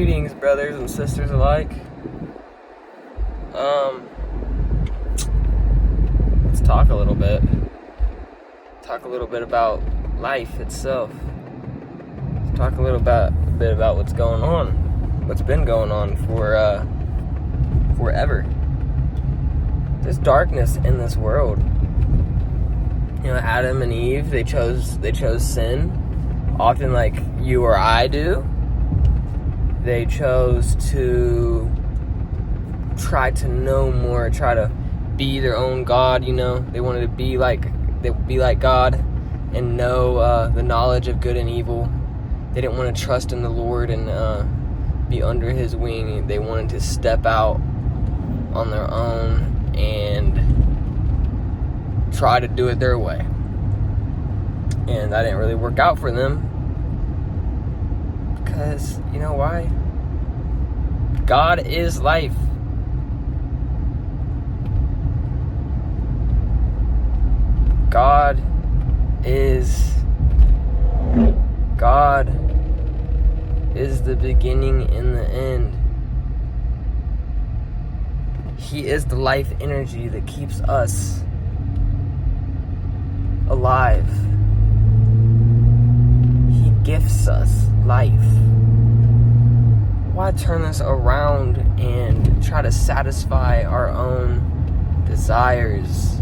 Greetings, brothers and sisters alike. Let's talk a little bit. Talk a little bit about life itself. Let's talk a little bit about what's going on. What's been going on for forever. There's darkness in this world. You know, Adam and Eve, they chose sin, often like you or I do. They chose to try to know more, try to be their own God, you know. They wanted to be like God and know the knowledge of good and evil. They didn't want to trust in the Lord and be under His wing. They wanted to step out on their own and try to do it their way. And that didn't really work out for them. Because, you know why? God is life. God is the beginning and the end. He is the life energy that keeps us alive. He gifts us life. Why turn this around and try to satisfy our own desires?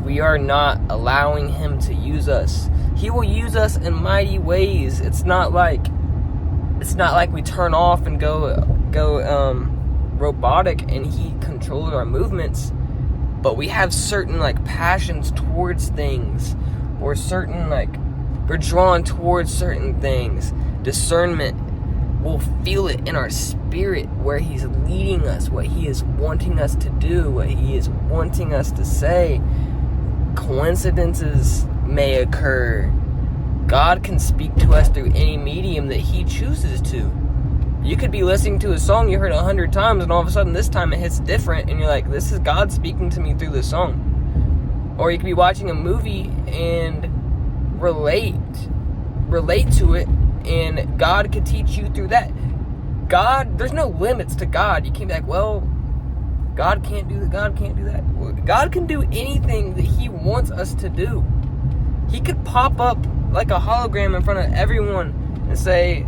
We are not allowing Him to use us. He will use us in mighty ways. It's not like we turn off and go robotic and He controls our movements. But we have certain passions towards things, or certain we're drawn towards certain things. Discernment. We'll feel it in our spirit where He's leading us, what He is wanting us to do, what He is wanting us to say. Coincidences may occur. God can speak to us through any medium that He chooses to. You could be listening to a song you heard 100 times, and all of a sudden this time it hits different, and you're like, this is God speaking to me through this song. Or you could be watching a movie and relate to it, and God could teach you through that. God, there's no limits to God. You can't be like, well, God can't do that. God can do anything that He wants us to do. He could pop up like a hologram in front of everyone and say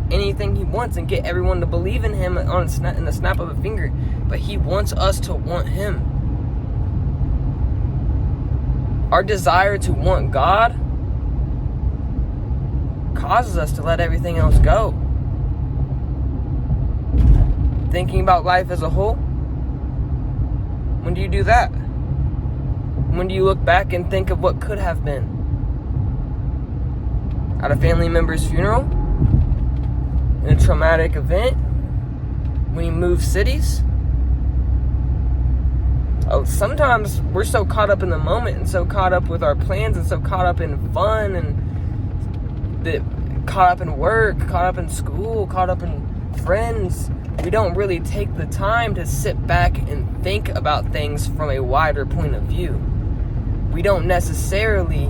anything He wants and get everyone to believe in Him in the snap of a finger. But He wants us to want Him. Our desire to want God causes us to let everything else go. Thinking about life as a whole. When do you do that? When do you look back and think of what could have been? At a family member's funeral? In a traumatic event? When you move cities? Sometimes we're so caught up in the moment and so caught up with our plans and so caught up in fun and caught up in work, caught up in school, caught up in friends. We don't really take the time to sit back and think about things from a wider point of view. We don't necessarily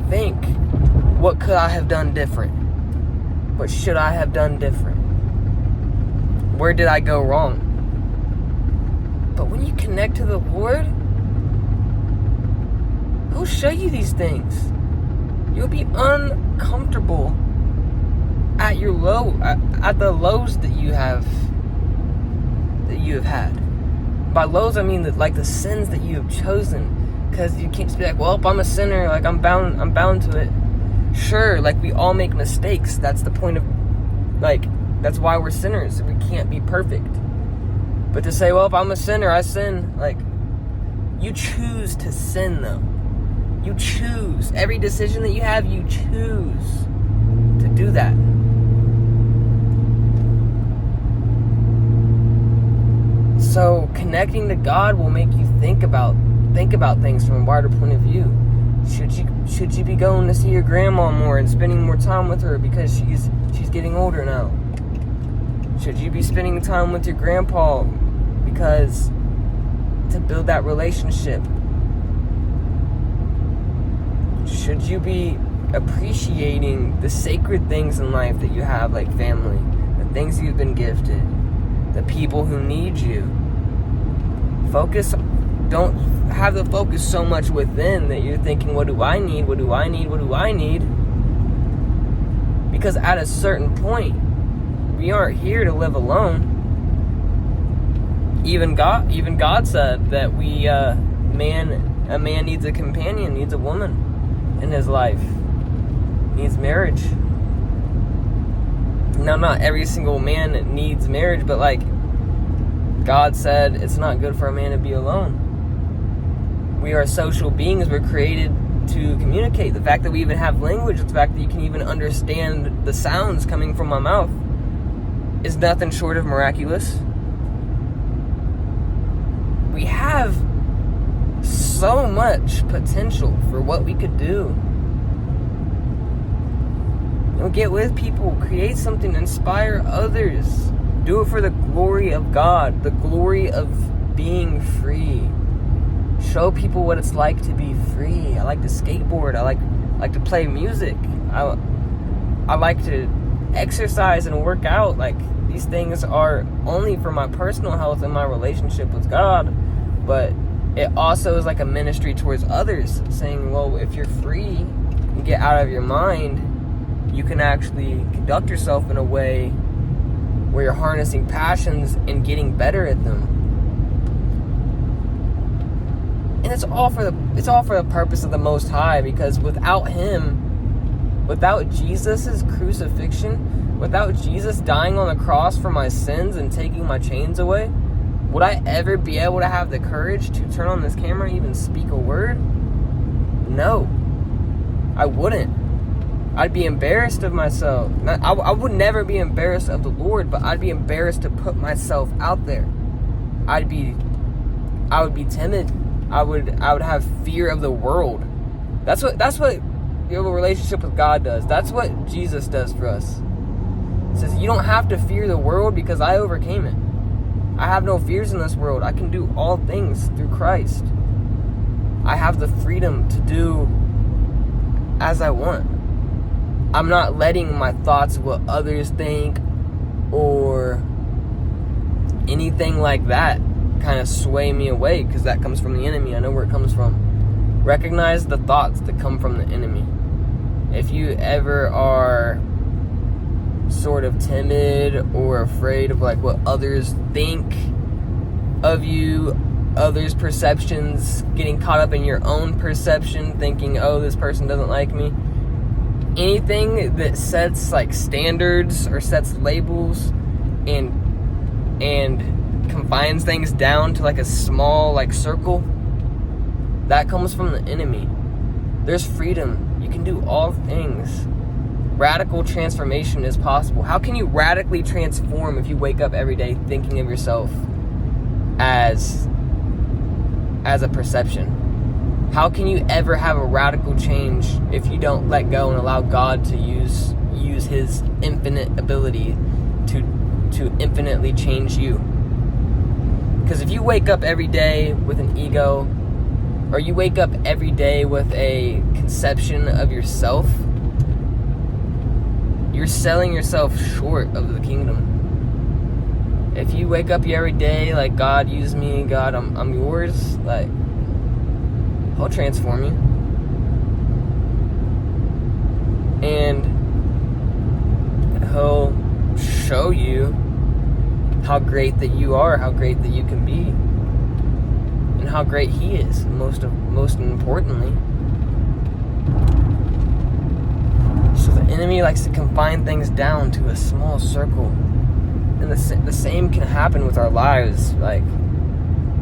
think, what could I have done different? What should I have done different? Where did I go wrong? But when you connect to the Lord, He'll show you these things. You'll be uncomfortable at your at the lows that you have had. By lows, I mean the sins that you have chosen. Because you can't just be like, well, if I'm a sinner, I'm bound to it. Sure, we all make mistakes. That's the point of, that's why we're sinners. We can't be perfect. But to say, well, if I'm a sinner, I sin. You choose to sin, though. You choose. Every decision that you have, you choose to do that. So connecting to God will make you think about things from a wider point of view. Should you be going to see your grandma more and spending more time with her because she's getting older now? Should you be spending time with your grandpa because to build that relationship? Should you be appreciating the sacred things in life that you have, like family, the things you've been gifted, the people who need you. Don't have the focus so much within that you're thinking, what do I need? What do I need? What do I need? Because at a certain point, we aren't here to live alone. Even God said that a man needs a companion, needs a woman in his life, needs marriage. Now, not every single man needs marriage, but like God said, it's not good for a man to be alone. We are social beings. We're created to communicate. The fact that we even have language, the fact that you can even understand the sounds coming from my mouth is nothing short of miraculous. We have so much potential for what we could do. Get with people, create something, inspire others. Do it for the glory of God, the glory of being free. Show people what it's like to be free. I like to skateboard. I like to play music. I like to exercise and work out. Like, these things are only for my personal health and my relationship with God, but it also is like a ministry towards others, saying, well, if you're free and get out of your mind, you can actually conduct yourself in a way where you're harnessing passions and getting better at them. And it's all for the purpose of the Most High, because without Him, without Jesus' crucifixion, without Jesus dying on the cross for my sins and taking my chains away, would I ever be able to have the courage to turn on this camera and even speak a word? No, I wouldn't. I'd be embarrassed of myself. I would never be embarrassed of the Lord, but I'd be embarrassed to put myself out there. I would be timid. I would have fear of the world. That's what your relationship with God does. That's what Jesus does for us. It says, you don't have to fear the world because I overcame it. I have no fears in this world. I can do all things through Christ. I have the freedom to do as I want. I'm not letting my thoughts of what others think or anything like that kind of sway me away, because that comes from the enemy. I know where it comes from. Recognize the thoughts that come from the enemy. If you ever are sort of timid or afraid of like what others think of you, others' perceptions, getting caught up in your own perception, thinking, oh, this person doesn't like me, anything that sets like standards or sets labels and confines things down to like a small like circle, that comes from the enemy. There's freedom. You can do all things. Radical transformation is possible. How can you radically transform if you wake up every day thinking of yourself as a perception? How can you ever have a radical change if you don't let go and allow God to use His infinite ability to infinitely change you? Because if you wake up every day with an ego, or you wake up every day with a conception of yourself, you're selling yourself short of the kingdom. If you wake up every day like, God, use me, God, I'm yours, like, He'll transform you. And He'll show you how great that you are, how great that you can be, and how great He is, most importantly. So the enemy likes to confine things down to a small circle. And the same can happen with our lives. Like,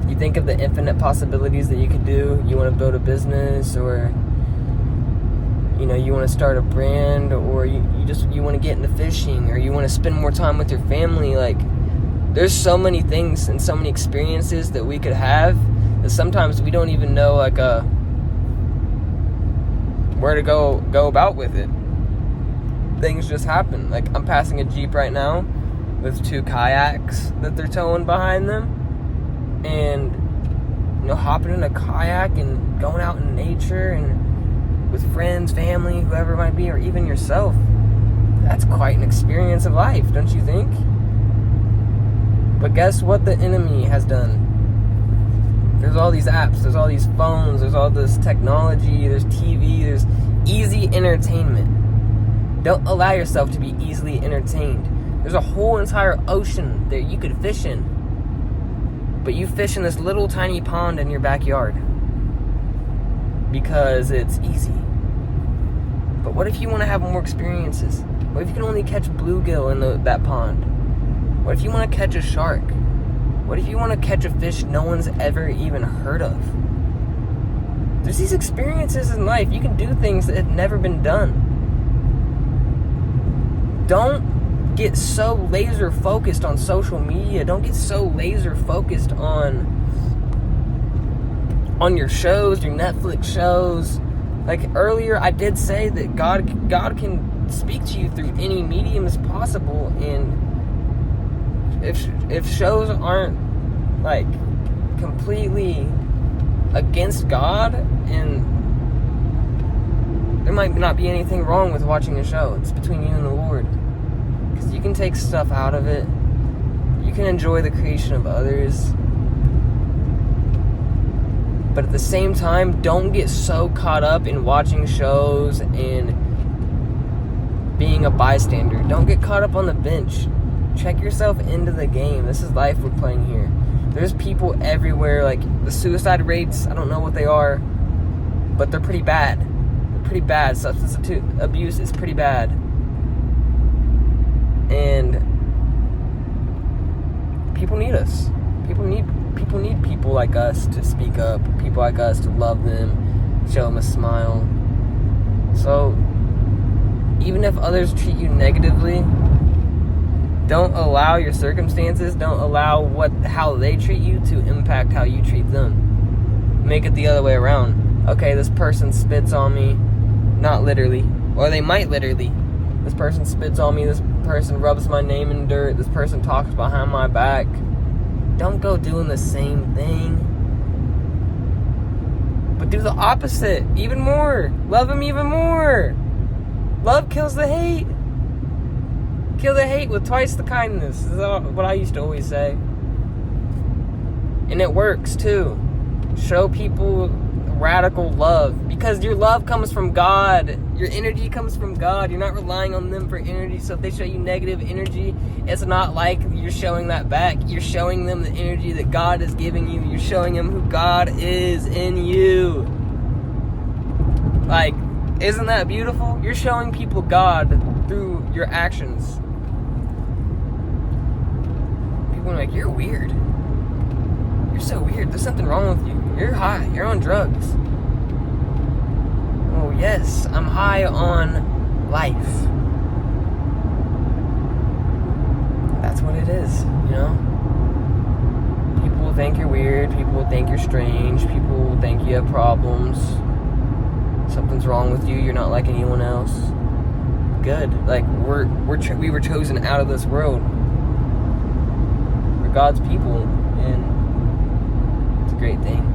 you think of the infinite possibilities that you could do. You want to build a business, or you want to start a brand, or you want to get into fishing, or you want to spend more time with your family. Like, there's so many things and so many experiences that we could have that sometimes we don't even know where to go about with it. Things just happen. Like, I'm passing a Jeep right now with 2 kayaks that they're towing behind them. And, hopping in a kayak and going out in nature and with friends, family, whoever it might be, or even yourself. That's quite an experience of life, don't you think? But guess what the enemy has done? There's all these apps, there's all these phones, there's all this technology, there's TV, there's easy entertainment. Don't allow yourself to be easily entertained. There's a whole entire ocean that you could fish in, but you fish in this little tiny pond in your backyard because it's easy. But what if you want to have more experiences? What if you can only catch bluegill in that pond? What if you want to catch a shark? What if you want to catch a fish no one's ever even heard of? There's these experiences in life. You can do things that have never been done. Don't get so laser focused on social media. Don't get so laser focused on your shows, your Netflix shows. Like earlier, I did say that God can speak to you through any medium as possible, and if shows aren't like completely against God, and there might not be anything wrong with watching a show. It's between you and the Lord, because you can take stuff out of it. You can enjoy the creation of others, but at the same time, don't get so caught up in watching shows and being a bystander. Don't get caught up on the bench. Check yourself into the game. This is life we're playing here. There's people everywhere. Like, the suicide rates, I don't know what they are, but they're pretty bad. They're pretty bad. Substance abuse is pretty bad. And people need us. People need people like us to speak up. People like us to love them, show them a smile. So, even if others treat you negatively, don't allow your circumstances, don't allow how they treat you to impact how you treat them. Make it the other way around. Okay, this person spits on me, not literally, or they might literally. This person spits on me, this person rubs my name in dirt, this person talks behind my back. Don't go doing the same thing. But do the opposite, even more. Love them even more. Love kills the hate. Kill the hate with twice the kindness. This is what I used to always say. And it works too. Show people radical love, because your love comes from God. Your energy comes from God. You're not relying on them for energy. So if they show you negative energy, it's not like you're showing that back. You're showing them the energy that God is giving you. You're showing them who God is in you. Like, isn't that beautiful? You're showing people God through your actions. People are like, you're weird. You're so weird. There's something wrong with you. You're high. You're on drugs. Oh, yes. I'm high on life. That's what it is, you know? People will think you're weird. People will think you're strange. People will think you have problems. Something's wrong with you. You're not like anyone else. Good. Like, we were chosen out of this world. We're God's people, and it's a great thing.